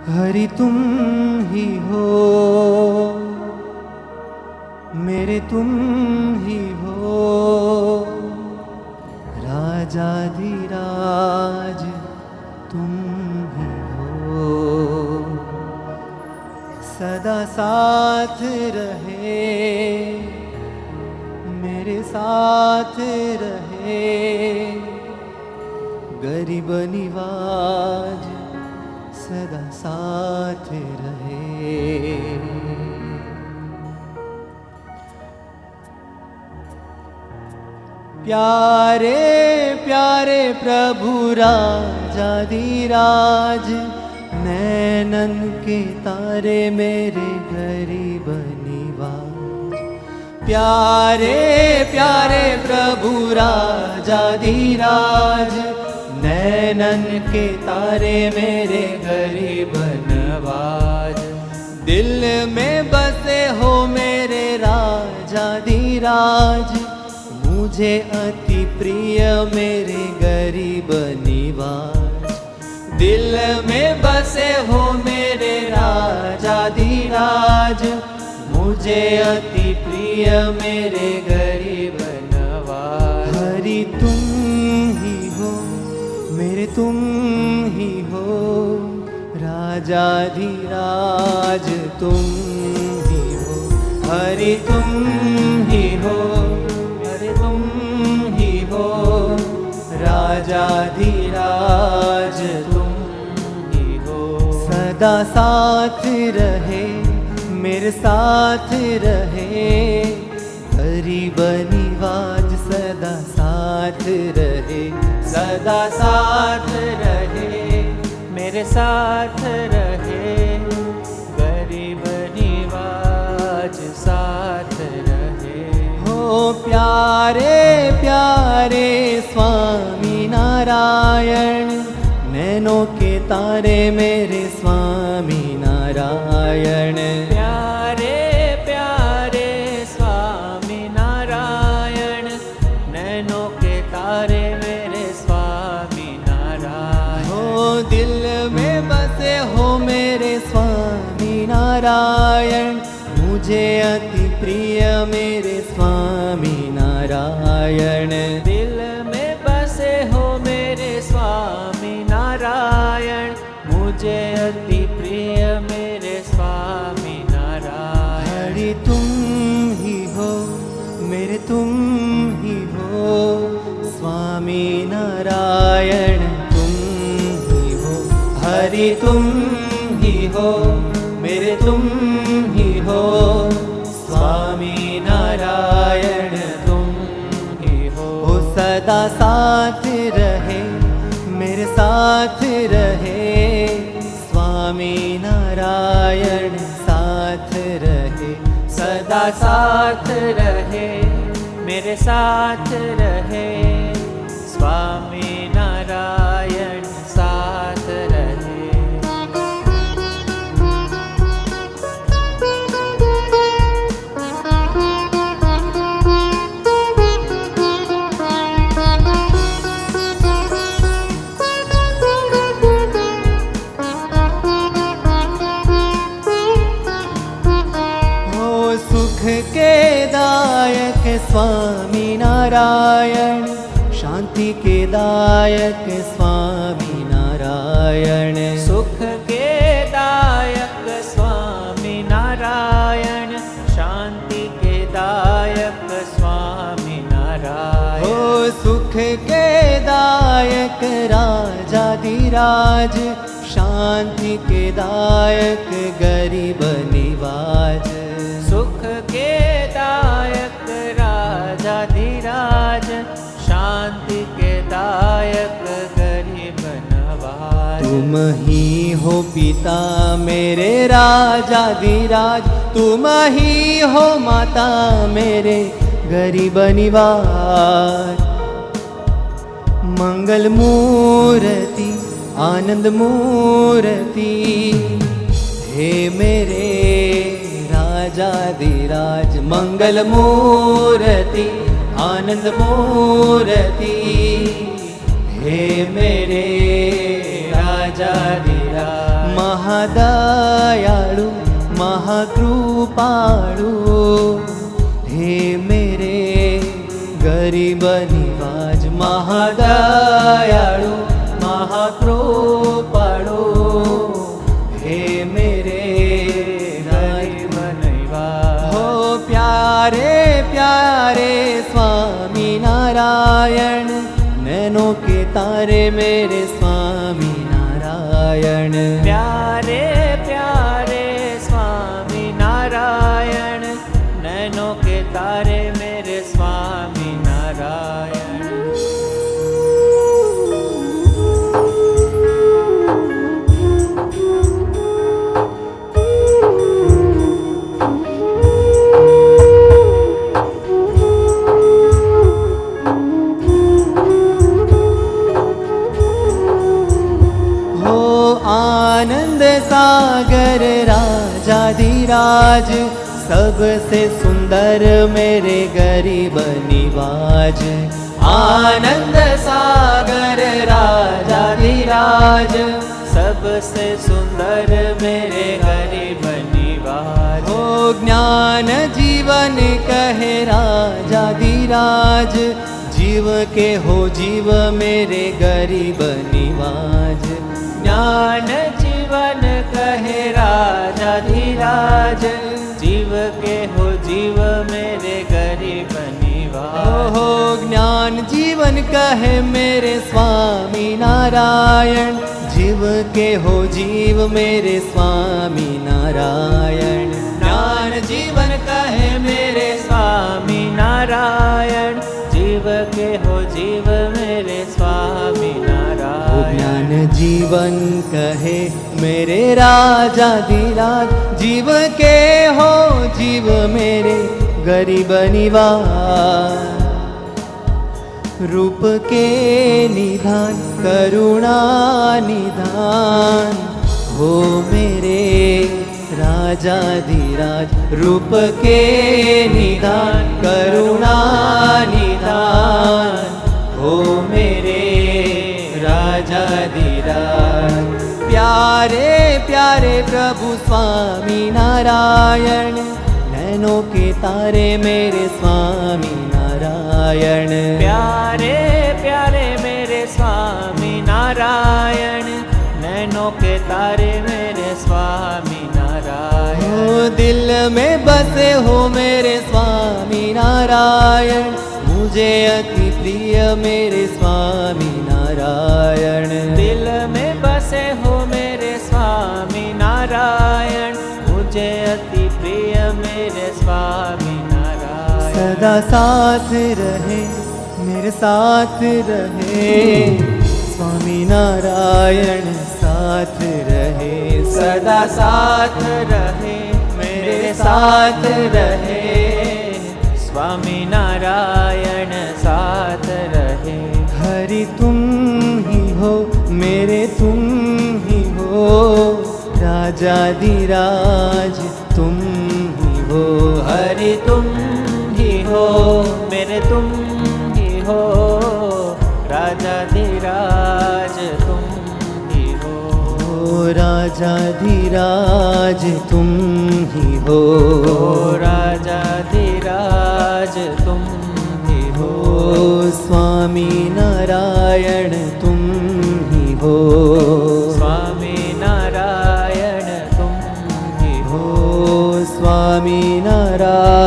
हरि तुम ही हो, मेरे तुम ही हो, राजाधिराज तुम ही हो। सदा साथ रहे, मेरे साथ रहे, गरीब निवाज सदा साथ रहे। प्यारे प्यारे प्रभु राजाधिराज, नैनन के तारे मेरे गरीब निवाज। प्यारे प्यारे प्रभु राजाधिराज, नैनन के तारे मेरे गरीब नवाज। दिल में बसे हो मेरे राजाधिराज, मुझे अति प्रिय मेरे गरीब निवाज। दिल में बसे हो मेरे राजाधिराज, मुझे अति प्रिय मेरे गरीब नवाज। हरि तुम ही हो, मेरे तुम ही हो, राजाधिराज तुम ही हो। हरि तुम ही हो, हरि तुम ही हो, राजाधिराज तुम ही हो। सदा साथ रहे, मेरे साथ रहे, गरीब निवाज सदा साथ रहे। सदा साथ रहे, मेरे साथ रहे, गरीब निवाज साथ रहे। हो प्यारे प्यारे स्वामी नारायण, नैनों के तारे मेरे स्वामी नारायण। प्यारे प्यारे स्वामी नारायण, नैनों के तारे मेरे स्वामी नारायण। हो दिल में बसे हो मेरे स्वामी नारायण, मुझे अति प्रिय मेरे स्वामी नारायण। दिल में बसे हो मेरे स्वामी नारायण, मुझे अति प्रिय मेरे स्वामी नारायण। हरि तुम ही हो, मेरे तुम ही हो, स्वामी नारायण तुम ही हो। हरि तुम ही हो, मेरे तुम ही हो, स्वामी नारायण तुम ही हो। सदा साथ रहे, मेरे साथ रहे, स्वामी नारायण साथ रहे। सदा साथ रहे, मेरे साथ रहे, स्वामी नारायण साथ रहे। के दायक स्वामी नारायण, शांति के दायक स्वामी नारायण। सुख के दायक स्वामी नारायण, शांति के दायक स्वामी नारायण। हो सुख के दायक राजाधिराज, शांति के दायक गरीब निवाज। सुख के दायक राजाधिराज, शांति के दायक गरीब नवाज। तुम ही हो पिता मेरे राजाधिराज, तुम ही हो माता मेरे गरीब निवाज। मंगल मूर्ति आनंद मूर्ति, हे मेरे राजाधिराज। मंगल मूर्ति आनंद मूर्ति, हे मेरे राजाधिराज। महादयालु महाकृपालु हे मेरे गरीब निवाज महादयालु महाकृपालु हे मेरे गरीब निवाज हो प्यारे प्यारे स्वामी नारायण नैनों के तारे मेरे स्वामी नारायण प्यारे प्यारे स्वामी नारायण नैनों के तारे मेरे स्वामी नारायण आनंद सागर राजाधिराज सबसे सुंदर मेरे गरीब निवाज आनंद सागर राजाधिराज सबसे सुंदर मेरे गरीब निवाज हो ज्ञान जीवन कहे राजाधिराज जीव के हो जीव मेरे गरीब निवाज ज्ञान जीवन कहे राजाधिराज जीव के हो जीव मेरे गरीब निवाज हो ज्ञान जीवन कहे मेरे स्वामी नारायण जीव के हो जीव मेरे स्वामी नारायण ज्ञान जीवन कहे मेरे स्वामी नारायण जीव के हो जीव मेरे स्वामी नारायण ज्ञान जीवन कहे मेरे राजाधिराज जीव के हो जीव मेरे गरीब निवाज रूप के निधान करुणा निधान हो मेरे राजाधिराज रूप के निधान करुणा निधान हो मेरे राजाधिराज प्यारे प्यारे प्रभु स्वामी नारायण नैनों के तारे मेरे स्वामी नारायण प्यारे प्यारे मेरे स्वामी नारायण नैनों के तारे मेरे स्वामी नारायण हो दिल में बसे हो मेरे स्वामी नारायण मुझे अति प्रिय मेरे स्वामी नारायण दिल में बसे हो मेरे स्वामी नारायण मुझे अति प्रिय मेरे स्वामी नारायण सदा साथ रहे मेरे साथ रहे स्वामी नारायण साथ रहे सदा साथ रहे मेरे साथ रहे स्वामी नारायण साथ रहे हरि तुम ही हो मेरे तुम ही हो राजाधिराज तुम ही हो हरि तुम ही हो मेरे तुम ही हो राजाधिराज तुम ही हो राजाधिराज तुम ही हो राजाधिराज तुम ही हो स्वामी नारायण तुम ही हो स्वामी नारायण तुम ही हो स्वामी नारायण